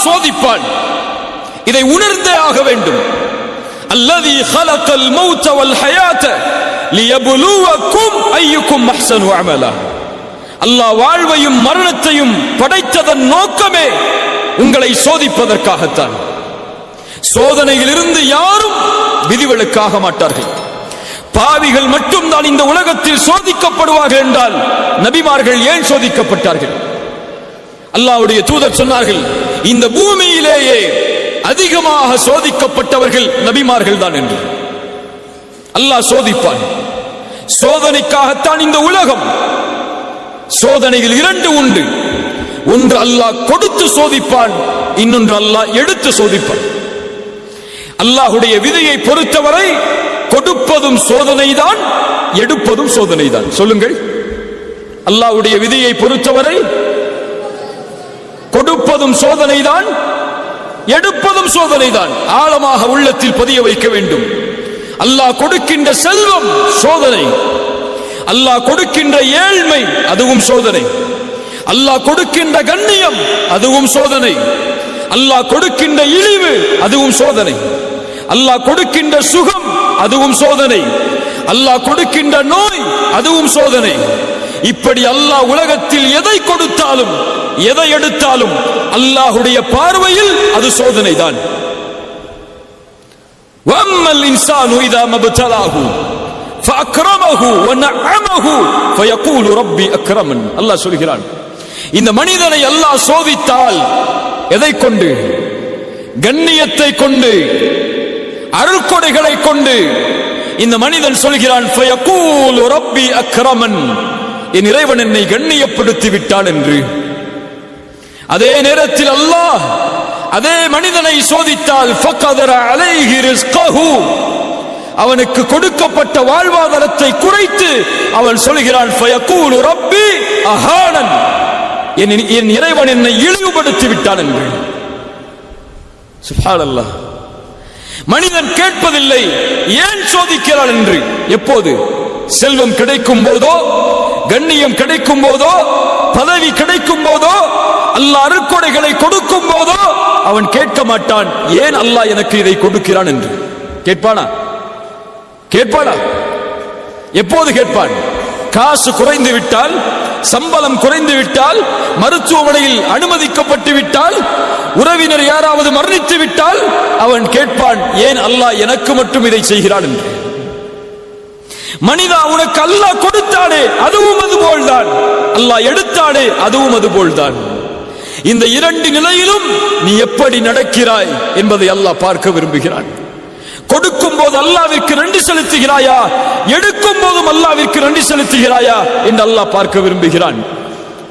சோதிப்பான். இதை உணர்ந்தே ஆக வேண்டும். அல்லதி خلقல் மௌத வல் ஹயாத லியப்லுவக்கும் அய்யுக்கும் அஹ்ஸனு அமலா. அல்லாஹ் வாழ்வையும் மரணத்தையும் படைத்ததன் நோக்கமே உங்களை சோதிப்பதற்காகத்தான். சோதனையிலிருந்து யாரும் விதிவிலக்காக மாட்டார்கள். பாவிகள் மட்டும்தான் இந்த உலகத்தில் சோதிக்கப்படுவார்கள் என்றால் நபிமார்கள் ஏன் சோதிக்கப்பட்டார்கள்? அல்லாஹ்வுடைய தூதர் சொன்னார்கள், இந்த பூமியிலேயே அதிகமாக சோதிக்கப்பட்டவர்கள் நபிமார்கள் தான் என்று. அல்லாஹ் சோதிப்பான். சோதனைக்காகத்தான் இந்த உலகம். சோதனைகள் இரண்டு உண்டு. ஒன்று அல்லாஹ் கொடுத்து சோதிப்பான், இன்னொன்று அல்லாஹ் எடுத்து சோதிப்பான். அல்லாஹ்வுடைய விதியை பொறுத்தவரை கொடுப்பதும் சோதனைதான், எடுப்பதும் சோதனைதான். சொல்லுங்கள், அல்லாஹ்வுடைய விதியை பொறுத்தவரை கொடுப்பதும் சோதனைதான், எடுப்பதும் சோதனைதான். ஆழமாக உள்ளத்தில் பதிய வைக்க வேண்டும். அல்லாஹ் கொடுக்கின்ற செல்வம் சோதனை, அல்லாஹ் கொடுக்கின்ற ஏழ்மை அதுவும் சோதனை, அல்லாஹ் கொடுக்கின்ற கண்ணியம் அதுவும் சோதனை, அல்லாஹ் கொடுக்கின்ற இழிவு அதுவும் சோதனை, அல்லாஹ் கொடுக்கின்ற சுகம் அதுவும் சோதனை, அல்லாஹ் கொடுக்கின்ற நோய் அதுவும் சோதனை. இப்படி அல்லாஹ் உலகத்தில் எதை கொடுத்தாலும் எதை எடுத்தாலும் அல்லாஹ்வுடைய பார்வையில் அது சோதனை தான். வம்மல் இன்சானு இதா மப்தலாஹு ஃபஅக்ரமஹு வநஅமஹு ஃபயகூலு ரப்பி அக்ரமன். அல்லாஹ் சொல்கிறான், இந்த மனிதனை அல்லாஹ் சோதித்தால் எதை கொண்டு? கண்ணியத்தை கொண்டு, அருள்கொடைகளை கொண்டு. இந்த மனிதன் சொல்கிறான், ஃபயகூலு ரப்பி அக்ரமன், என் இறைவன் என்னை கண்ணியப்படுத்தி விட்டான் என்று. அதே நேரத்தில் அல்லாஹ் அதே மனிதனை சோதித்தால் ஃபகதர அலைஹி ரிஸ்கஹு, அவனுக்கு கொடுக்கப்பட்ட வாழ்வாதாரத்தை குறைத்து அவன் சொல்கிறான், ஃபயகூலு ரப்பி அஹானன், என் இறைவன் என்னை இழிவுபடுத்தி விட்டான் என்று. சுப்ஹானல்லாஹ். மனிதன் கேட்பதில்லை ஏன் சோதிக்கிறான் என்று. எப்போது? செல்வம் கிடைக்கும் போதோ, கண்ணியம் கிடைக்கும் போதோ, பதவி கிடைக்கும் போதோ, அல்லாஹ் அருட்கொடைகளை கொடுக்கும் போதோ அவன் கேட்க மாட்டான், ஏன் அல்லாஹ் எனக்கு இதை கொடுக்கிறான் என்று. கேட்பானா? கேட்பானா? எப்போது கேட்பான்? காசு குறைந்து விட்டால், சம்பளம் குறைந்து விட்டால், மருத்துவமனையில் அனுமதிக்கப்பட்டு விட்டால், உறவினர் யாராவது மரணித்து விட்டால் அவன் கேட்பான், ஏன் அல்லாஹ் எனக்கு மட்டும் இதை செய்கிறான் என்று. மனிதா, உனக்கு அல்லாஹ் கொடுத்தானே அதுவும் அதுபோல்தான், அல்லாஹ் எடுத்தானே அதுவும் அதுபோல்தான். இந்த இரண்டு நிலையிலும் நீ எப்படி நடக்கிறாய் என்பதை அல்லாஹ் பார்க்க விரும்புகிறான். கொடுக்கும் போது அல்லாஹ்விற்கு நன்றி செலுத்துகிறாயா, எடுக்கும் போதும் அல்லாஹ்விற்கு நன்றி செலுத்துகிறாயா என்று அல்லாஹ் பார்க்க விரும்புகிறான்.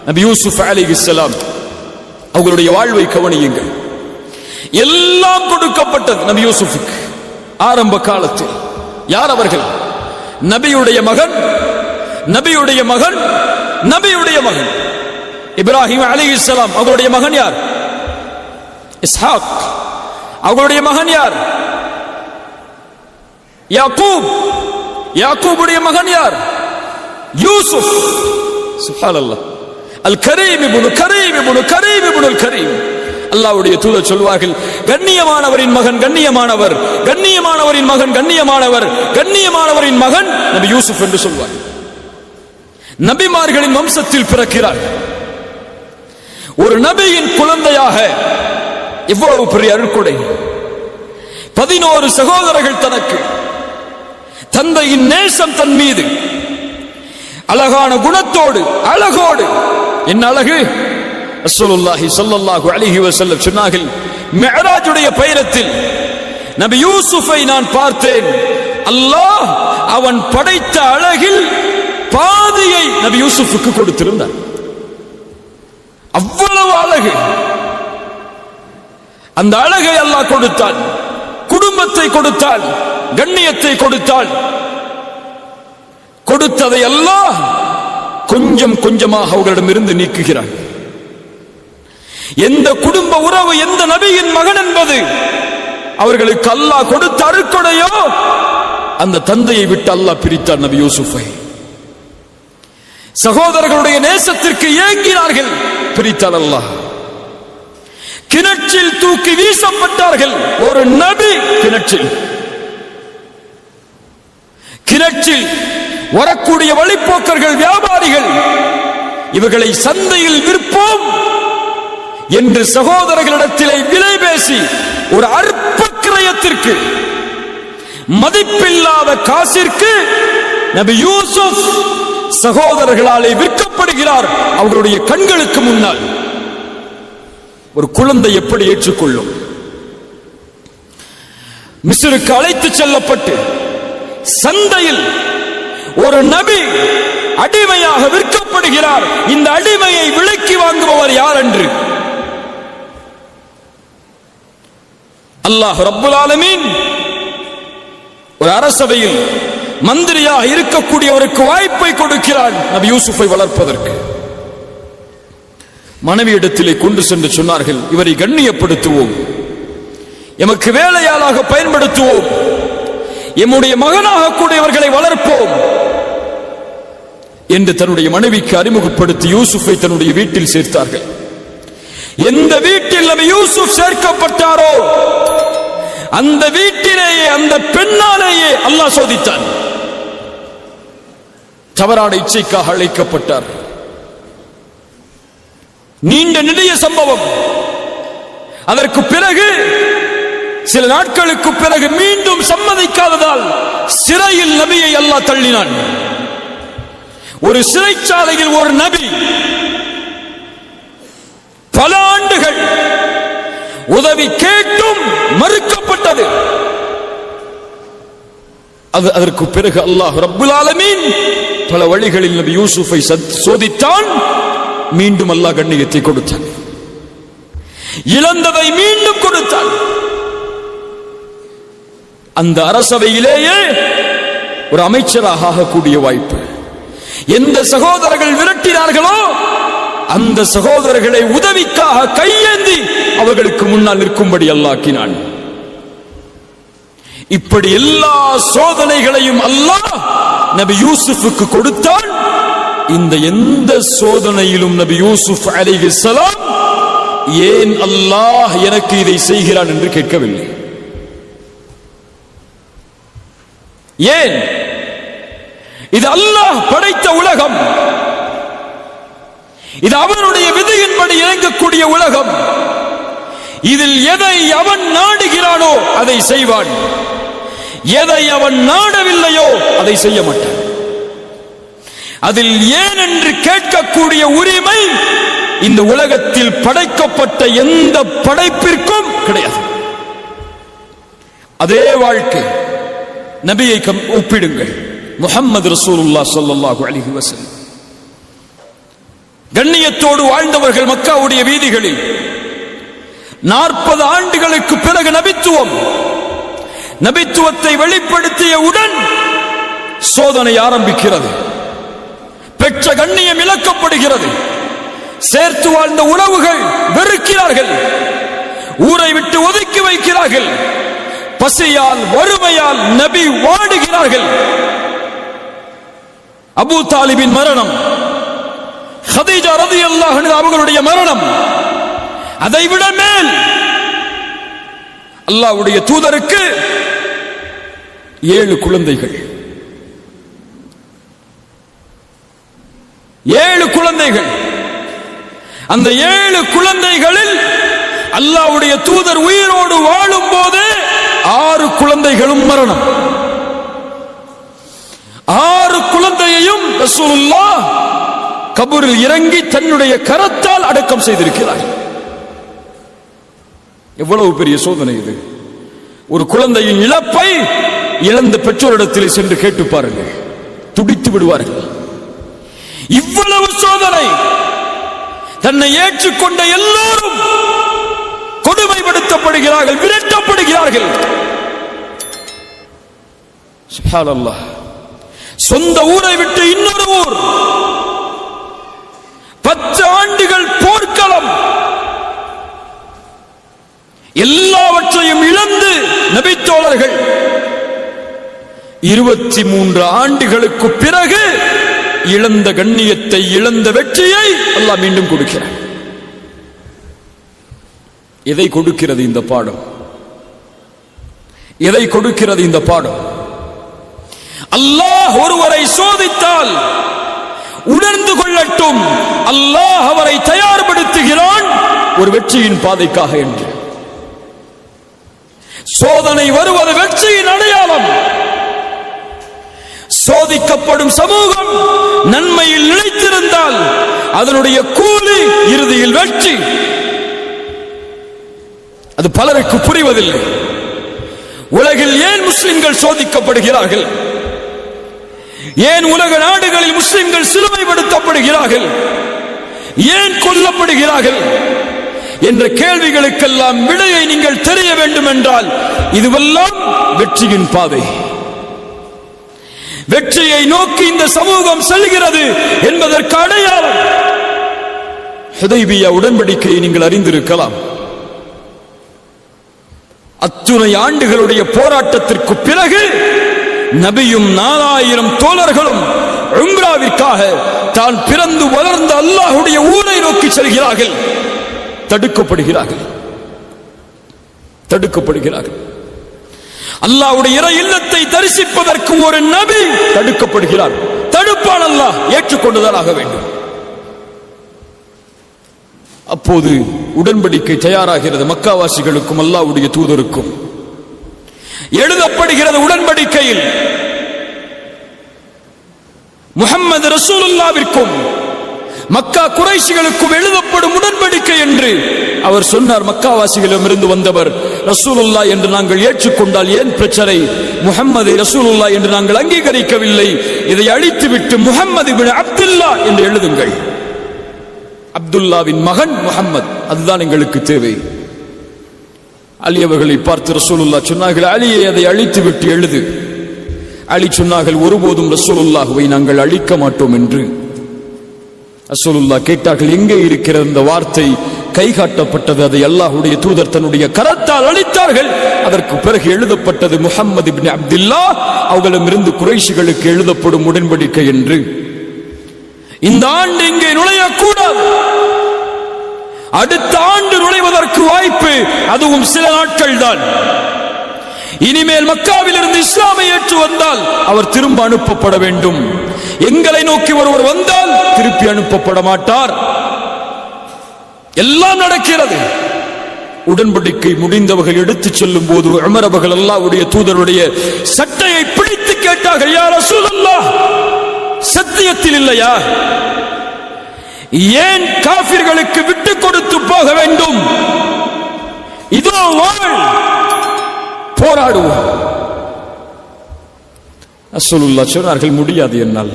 நபி யூசுப் அலைஹிஸ்ஸலாம் அவர்களுடைய வாழ்வை கவனியுங்கள். எல்லாம் கொடுக்கப்பட்டது நபி யூசுஃபுக்கு ஆரம்ப காலத்தில். யார் அவர்கள்? நபியுடைய மகன், நபியுடைய மகன், நபியுடைய மகன் இப்ராஹிம் அலைஹிஸ்ஸலாம். அவர்களுடைய மகன் யார்? இஸ்ஹாக். அவர்களுடைய மகன் யார்? யாக்கூப். யாக்கூபுடைய மகன் யார்? யூசுப். சுப்ஹானல்லாஹ். அல் கரீம் இப்னு கரீம் இப்னு கரீம் இப்னு அல் கரீம். அல்லாஹ்வுடைய தூதர் சொல்வார்கள், கண்ணியமானவரின் மகன் கண்ணியமானவர், கண்ணியமானவரின் மகன் கண்ணியமானவர், கண்ணியமானவரின் மகன் நபி யூசுப் என்று சொல்வார். நபிமார்களின் வம்சத்தில் பிறக்கிறார். ஒரு நபியின் குழந்தையாக இவ்வளவு பெரிய அருட்கொடை. 11 சகோதரர்கள் தனக்கு. தந்தையின் நேசம் தன் மீது, அழகான குணத்தோடு, அழகோடு. என்ன அழகு! ரசூலுல்லாஹி ஸல்லல்லாஹு அலைஹி வஸல்லம் சொன்னார்கள், மிஅராஜுடைய பயணத்தில் நபி யூசுஃபை நான் பார்த்தேன். அல்லாஹ் அவன் படைத்த அழகில் பாதியை நபி யூசுஃபுக்கு கொடுத்திருந்தார். அவ்வளவு அழகு. அந்த அழகை அல்லாஹ் கொடுத்தான். குடும்பத்தை கொடுத்தால், கண்ணியத்தை கொடுத்தால், கொடுத்ததை அல்லாஹ் கொஞ்சம் கொஞ்சமாக அவர்களிடமிருந்து நீக்குகிறான். எந்த குடும்ப உறவு, எந்த நபியின் மகன் என்பது அவர்களுக்கு அல்லாஹ் கொடுத்த அருட்கொடையோ அந்த தந்தையை விட்டு அல்லாஹ் பிரித்தார் நபி யூசுஃபை. சகோதரர்களுடைய நேசத்திற்கு ஏங்கினார்கள், பிரித்தார் அல்லாஹ். கிணற்றில் தூக்கி வீசப்பட்டார்கள். ஒரு நபி கிணற்றில் வரக்கூடிய வழிப்போக்கர்கள், வியாபாரிகள், இவர்களை சந்தையில் விற்போம் என்று சகோதரர்களிடத்திலே விலை பேசி ஒரு அற்ப கிரயத்திற்கு, மதிப்பில்லாத காசிற்கு நபி யூசுப் சகோதரர்களாலே விற்கப்படுகிறார். அவர்களுடைய கண்களுக்கு முன்னால் ஒரு குழந்தை எப்படி ஏற்றுக்கொள்ளும்? மிஸ்ருக்கு அழைத்து செல்லப்பட்டு சந்தையில் ஒரு நபி அடிமையாக விற்கப்படுகிறார். இந்த அடிமையை விலைக்கு வாங்குபவர் யார் என்று அல்லாஹ் ரப்புல் ஆலமீன் ஒரு அரசவையில் மந்திரியாக இருக்கக்கூடியவருக்கு வாய்ப்பை கொடுக்கிறான் நபி யூசுஃபை வளர்ப்பதற்கு. மனைவியிடத்திலே கொண்டு சென்று சொன்னார்கள், இவரை கண்ணியப்படுத்துவோம், எமக்கு வேலையாளாக பயன்படுத்துவோம், எம்முடைய மகனாக கூடியவர்களை வளர்ப்போம் என்று தன்னுடைய மனைவிக்கு அறிமுகப்படுத்தி யூசுஃபை தன்னுடைய வீட்டில் சேர்த்தார்கள். எந்த வீட்டில் நபி யூசுப் சேர்க்கப்பட்டாரோ அந்த வீட்டிலேயே அந்த பெண்ணாலேயே அல்லாஹ் சோதித்தான். தவறான இச்சைக்காக அழைக்கப்பட்டார். நீண்ட நெடிய சம்பவம். அதற்கு பிறகு சில நாட்களுக்கு பிறகு மீண்டும் சம்மதிக்காததால் சிறையில் நபியை அல்லாஹ் தள்ளினான். ஒரு சிறைச்சாலையில் ஒரு நபி பல ஆண்டுகள் உதவி கேட்டும் மறுக்கப்பட்டது. அதற்கு பிறகு அல்லாஹ் ரப்புல் ஆலமீன் பல வழிகளில் நபி யூசுஃபை சோதித்தான். மீண்டும் அல்லாஹ் கண்ணியத்தை கொடுத்தான். இழந்ததை மீண்டும் கொடுத்தான். அந்த அரசவையிலேயே ஒரு அமைச்சராக ஆகக்கூடிய வாய்ப்பு. எந்த சகோதரர்கள் விரட்டினார்களோ அந்த சகோதரர்களை உதவிக்காக கையேந்தி அவர்களுக்கு முன்னால் நிற்கும்படி அல்லாஹ்க்கினான். இப்படி எல்லா சோதனைகளையும் அல்லாஹ் நபி யூசுஃபுக்கு கொடுத்தான். இந்த எந்த சோதனையிலும் நபி யூசுப் அலைஹிஸ்ஸலாம் ஏன் அல்லாஹ் எனக்கு இதை செய்கிறான் என்று கேட்கவில்லை. ஏன்? இது அல்லாஹ் படைத்த உலகம், இது அவனுடைய விதியின்படி இறங்கக்கூடிய உலகம். இதில் எதை அவன் நாடுகிறானோ அதை செய்வான், எதை அவன் நாடவில்லையோ அதை செய்ய மாட்டான். அதில் ஏன் என்று கேட்கக்கூடிய உரிமை இந்த உலகத்தில் படைக்கப்பட்ட எந்த படைப்பிற்கும் கிடையாது. அதே வாழ்க்கை நபியை ஒப்பிடுங்கள். முஹம்மது ரசூலுல்லாஹ் ஸல்லல்லாஹு அலைஹி வஸல்லம் கண்ணியத்தோடு வாழ்ந்தவர்கள் மக்காவுடைய வீதிகளில். 40 ஆண்டுகளுக்கு பிறகு நபித்துவத்தை வெளிப்படுத்தியவுடன் சோதனை ஆரம்பிக்கிறது. பெற்ற கண்ணியம் இழக்கப்படுகிறது. சேர்த்து வாழ்ந்த உறவுகள் வெறுக்கிறார்கள், ஊரை விட்டு ஒதுக்கி வைக்கிறார்கள். பசியால் வறுமையால் நபி வாடுகிறார்கள். அபூ தாலிபின் மரணம், ஹதீஜா ரலியல்லாஹு அன்ஹா அவர்களுடைய மரணம், அதைவிட மேல் அல்லாஹ்வுடைய தூதருக்கு 7 குழந்தைகள். 7 குழந்தைகள். அந்த 7 குழந்தைகளில் அல்லாஹ்வுடைய தூதர் உயிரோடு வாழும் போது 6 குழந்தைகளும் மரணம். 6 குழந்தையையும் ரசூலுல்லாஹ் கபூரில் இறங்கி தன்னுடைய கரத்தால் அடக்கம் செய்திருக்கிறார். எவ்வளவு பெரிய சோதனை இது! ஒரு குழந்தையின் இழப்பை இழந்த பெற்றோரிடத்தில் சென்று கேட்டு பாருங்கள், துடித்து விடுவார்கள். இவ்வளவு சோதனை. தன்னை ஏற்றுக்கொண்ட எல்லோரும் கொடுமைப்படுத்தப்படுகிறார்கள், விரட்டப்படுகிறார்கள். சுப்ஹானல்லாஹ். சொந்த ஊரை விட்டு இன்னொரு ஊர், 10 ஆண்டுகள் போர்க்களம், எல்லாவற்றையும் இழந்து நபித்தோழர்கள் 23 ஆண்டுகளுக்கு பிறகு இழந்த கண்ணியத்தை, இழந்த வெற்றியை அல்லாஹ் மீண்டும் கொடுக்கிறார். எதை கொடுக்கிறது இந்த பாடம்? எதை கொடுக்கிறது இந்த பாடம்? அல்லாஹ் ஒருவரை சோதித்தால் உணர்ந்து கொள்ளட்டும், அல்லாஹ் அவரை தயார்படுத்துகிறான் ஒரு வெற்றியின் பாதைக்காக என்று. சோதனை வருவது வெற்றியின் அடையாளம். சோதிக்கப்படும் சமூகம் நன்மையில் நிலைத்திருந்தால் அதனுடைய கூலி இறுதியில் வெற்றி. அது பலருக்கு புரிவதில்லை. உலகில் ஏன் முஸ்லிம்கள் சோதிக்கப்படுகிறார்கள்? ஏன் உலக நாடுகளில் முஸ்லிம்கள் சிலுவைப்படுத்தப்படுகிறார்கள்? ஏன் கொல்லப்படுகிறார்கள் என்ற கேள்விகளுக்கெல்லாம் விடையை நீங்கள் தெரிய வேண்டும் என்றால் இதுவெல்லாம் வெற்றியின் பாதை. வெற்றியை நோக்கி இந்த சமூகம் செல்கிறது என்பதற்கு அடையாளம் ஹுதைபியா உடன்படிக்கையை நீங்கள் அறிந்திருக்கலாம். அத்துணை ஆண்டுகளுடைய போராட்டத்திற்கு பிறகு நபியும் 4000 தோழர்களும் உம்ராவிற்காக தான் பிறந்து வளர்ந்த அல்லாஹ்வுடைய ஊரை நோக்கி செல்கிறார்கள். தடுக்கப்படுகிறார்கள். அல்லாஹ்வுடைய இறை இல்லத்தை தரிசிப்பதற்கு ஒரு நபி தடுக்கப்படுகிறார். தடுப்பான் அல்லாஹ், ஏற்றுக்கொண்டுதான் ஆக வேண்டும். அப்போது உடன்படிக்கை தயாராகிறது. மக்காவாசிகளுக்கும் அல்லாஹ்வுடைய தூதருக்கும் எழுதப்படுகிறது. உடன்படிக்கையில் முஹம்மது ரசூலுல்லாஹ்விற்கும் மக்கா குறைஷிகளுக்கும் எழுதப்படும் உடன்படிக்கை என்று அவர் சொன்னார். மக்காவாசிகளிடமிருந்து வந்தவர் ரசூலுல்லாஹ் என்று நாங்கள் ஏற்றுக்கொண்டால் ஏன் பிரச்சனை? முஹம்மது ரசூலுல்லாஹ் என்று நாங்கள் அங்கீகரிக்கவில்லை. இதை அழித்துவிட்டு முஹம்மது இப்னு அப்துல்லாஹ் என்று எழுதுங்கள். அப்துல்லாவின் மகன் முஹம்மது, அதுதான் எங்களுக்கு தேவை. அலி அவர்களை பார்த்து ரசூலுல்லாஹ் சொன்னார்கள், அலியை அதை அழித்துவிட்டு எழுது. அலி சொன்னார்கள், ஒருபோதும் ரசூலுல்லாஹ்வை நாங்கள் அழிக்க மாட்டோம் என்று. ரசூலுல்லாஹ் கேட்டார்கள், எங்கே இருக்கிற இந்த வார்த்தை? கை காட்டப்பட்டது. அதை அல்லாஹ்வுடைய தூதர் தன்னுடைய கரத்தால் அழித்தார்கள். அதற்கு பிறகு எழுதப்பட்டது முஹம்மது இப்னு அப்துல்லாஹ், அவர்களிடமிருந்து குறைஷிகளுக்கு எழுதப்படும் உடன்படிக்கை என்று. இந்த ஆண்டு இங்கே நுழையக்கூடாது. அடுத்த ஆண்டு நுழைவதற்கு வாய்ப்பு, அதுவும் சில நாட்கள் தான். இனிமேல் மக்காவில் இருந்து இஸ்லாமை ஏற்று வந்தால் அவர் திரும்ப அனுப்பப்பட வேண்டும். எங்களை நோக்கி ஒருவர் வந்தால் திருப்பி அனுப்பப்பட மாட்டார். எல்லாம் நடக்கிறது. உடன்படிக்கை முடிந்தவர்கள் எடுத்துச் செல்லும் போது உமர் அவர்கள் அல்லாஹ்வுடைய தூதருடைய சட்டையை பிடித்து கேட்டார்கள், யா ரசூலல்லாஹ், சத்தியத்தில் இல்லையா? ஏன் காஃபிர்களுக்கு விட்டு கொடுத்து போக வேண்டும்? இதோ வாழ், போராடுவோம். ரசூலுல்லாஹ் சொன்னார்கள், முடியாது என்னால்.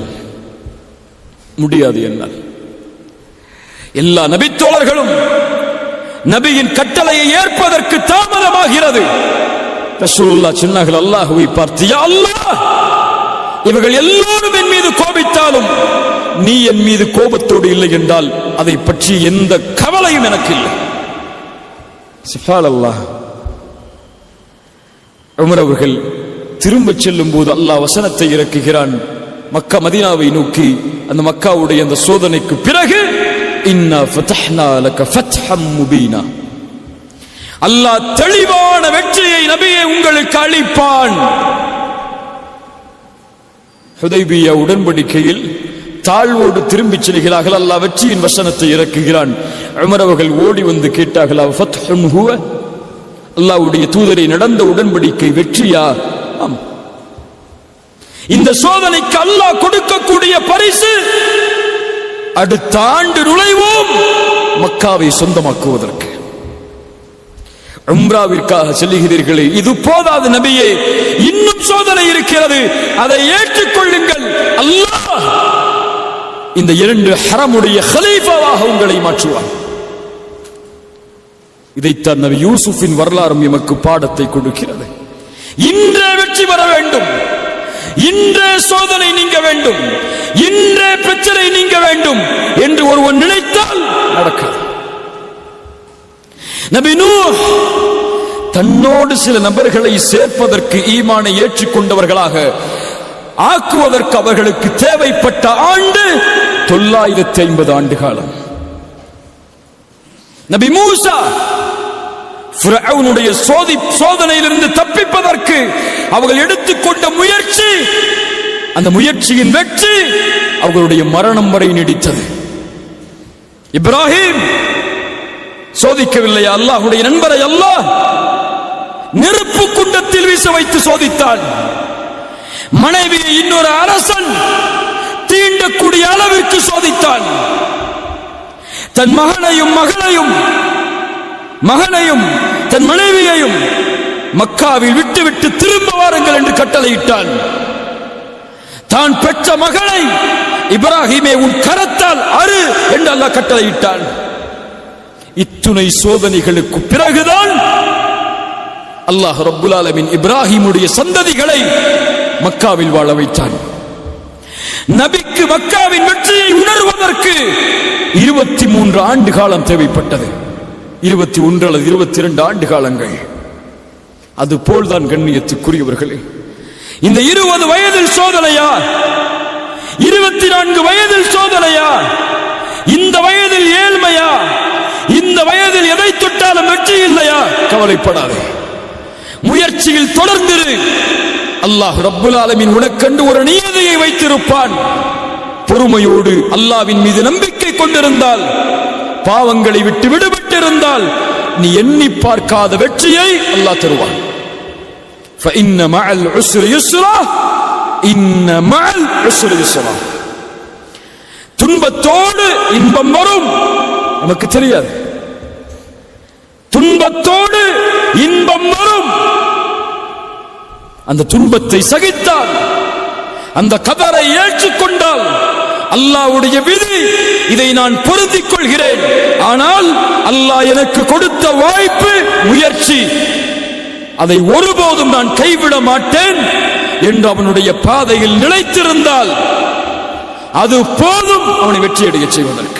எல்லா நபித்தோழர்களும் நபியின் கட்டளையை ஏற்பதற்கு தாமதமாகிறது. ரசூலுல்லாஹ் சொன்னார்கள், அல்லாஹ்வை பார்த்து, யா அல்லாஹ், இவர்கள் எல்லோரும் என் மீது கோபித்தாலும் நீ என் மீது கோபத்தோடு இல்லை என்றால் அதை பற்றி எந்த கவலையும் எனக்கு இல்லை. சுப்ஹானல்லாஹ். உமர் அவர்கள் திரும்ப செல்லும் போது அல்லாஹ் வசனத்தை இறக்குகிறான் மக்கா மதீனாவை நோக்கி. அந்த மக்காவுடைய அந்த சோதனைக்கு பிறகு இன்னா ஃபதஹ்னா லக ஃபத்ஹம் முபீனா, அல்லாஹ் தெளிவான வெற்றியை நபியே உங்களுக்கு அளிப்பான். ஹுதைபியா உடன்படிக்கையில் தாழ்வோடு திரும்பிச் செல்கிறார்கள். அல்லாஹ் வெற்றியின் வசனத்தை இறக்குகிறான். உமர் அவர்கள் ஓடி வந்து கேட்டார்கள், ஃபத்ஹுன் ஹுவ, அல்லாஹ்வுடைய தூதரை நடந்த உடன்படிக்கை வெற்றியா? ஆம். இந்த சோதனைக்கு அல்லாஹ் கொடுக்கக்கூடிய பரிசு அடுத்த ஆண்டு நுழைவோம் மக்காவை சொந்தமாக்குவதற்கு. உம்ராவிற்காக செல்லுகிறீர்களே, இது போதாது நபியே, இன்னும் சோதனை இருக்கிறது, அதை ஏற்றுக்கொள்ளுங்கள். அல்லாஹ் இந்த 2 ஹரமுடைய கலீஃபாவாக உங்களை மாற்றுவார். இதைத்தான் நபி யூசுஃபின் வரலாறும் எமக்கு பாடத்தை கொடுக்கிறது. இன்றே வெற்றி பெற வேண்டும், இன்றே சோதனை நீங்க வேண்டும், இன்றே பிரச்சனை நீங்க வேண்டும் என்று ஒருவன் நினைத்தால் நடக்காது. நபி நூஹ் தன்னோடு சில நபர்களை சேர்ப்பதற்கு, ஈமானை ஏற்றுக்கொண்டவர்களாக ஆக்குவதற்கு அவர்களுக்கு தேவைப்பட்ட ஆண்டு 950 ஆண்டு காலம். நபி மூசா ஃபிரௌனுடைய சோதனையிலிருந்து தப்பிப்பதற்கு அவர்கள் எடுத்துக்கொண்ட முயற்சி, அந்த முயற்சியின் வெற்றி அவர்களுடைய மரணம் வரை நீடித்தது. இப்ராஹிம் சோதிக்கவில்லையா அல்லாஹ்வுடைய நண்பரை? அல்லாஹ் நெருப்பு குண்டத்தில் வீச வைத்து சோதித்தான். மனைவியை இன்னொரு அரசன் தீண்டக்கூடிய அளவிற்கு சோதித்தான். தன் மகனையும் தன் மனைவியையும் மக்காவில் விட்டுவிட்டு திரும்ப வாருங்கள் என்று கட்டளையிட்டான். தான் பெற்ற மகளை இப்ராஹிமே உன் கரத்தால் அறு என்று அல்லாஹ் கட்டளையிட்டான். இத்துணை சோதனைகளுக்கு பிறகுதான் அல்லாஹ் ரப்புல் ஆலமீன் இப்ராஹிமுடைய சந்ததிகளை மக்காவில் வாழ வைத்தான். நபிக்கு மக்காவின் வெற்றியை உணர்வதற்கு 23 ஆண்டு காலம் தேவைப்பட்டது. 21 அல்லது 22 ஆண்டு காலங்கள். அதுபோல்தான் கண்ணியத்துக்குரியவர்களே, இந்த 20 வயதில் சோதனையா, 24 வயதில் சோதனையா, இந்த வயதில் ஏழ்மையா, இந்த வயதில் எதை தொட்டாலும் வெற்றி இல்லையா? கவலைப்படாதே, முயற்சியில் தொடர்ந்திரு. அல்லாஹ் ரப்புல் ஆலமீன் உனக்கென்று ஒரு நியதியை வைத்திருப்பான். பொறுமையோடு அல்லாஹ்வின் மீது நம்பிக்கை கொண்டிருந்தால், பாவங்களை விட்டு விடுபட்டிருந்தால், நீ எண்ணி பார்க்காத வெற்றியை அல்லாஹ் தருவான். فإن مع العسر يسرا إن مع العسر يسرا. துன்பத்தோடு இன்பம் வரும், நமக்கு தெரியாது. துன்பத்தோடு இன்பம் வரும். அந்த துன்பத்தை சகித்தால், அந்த கதரை ஏற்றுக்கொண்டால், அல்லாஹ்வுடைய விதி, இதை நான் பொருந்திக் கொள்கிறேன், ஆனால் அல்லாஹ் எனக்கு கொடுத்த வாய்ப்பு, முயற்சி, அதை ஒருபோதும் நான் கைவிட மாட்டேன் என்று அவனுடைய பாதையில் நிலைத்திருந்தால் அது போதும் அவனை வெற்றியடைய செய்வதற்கு.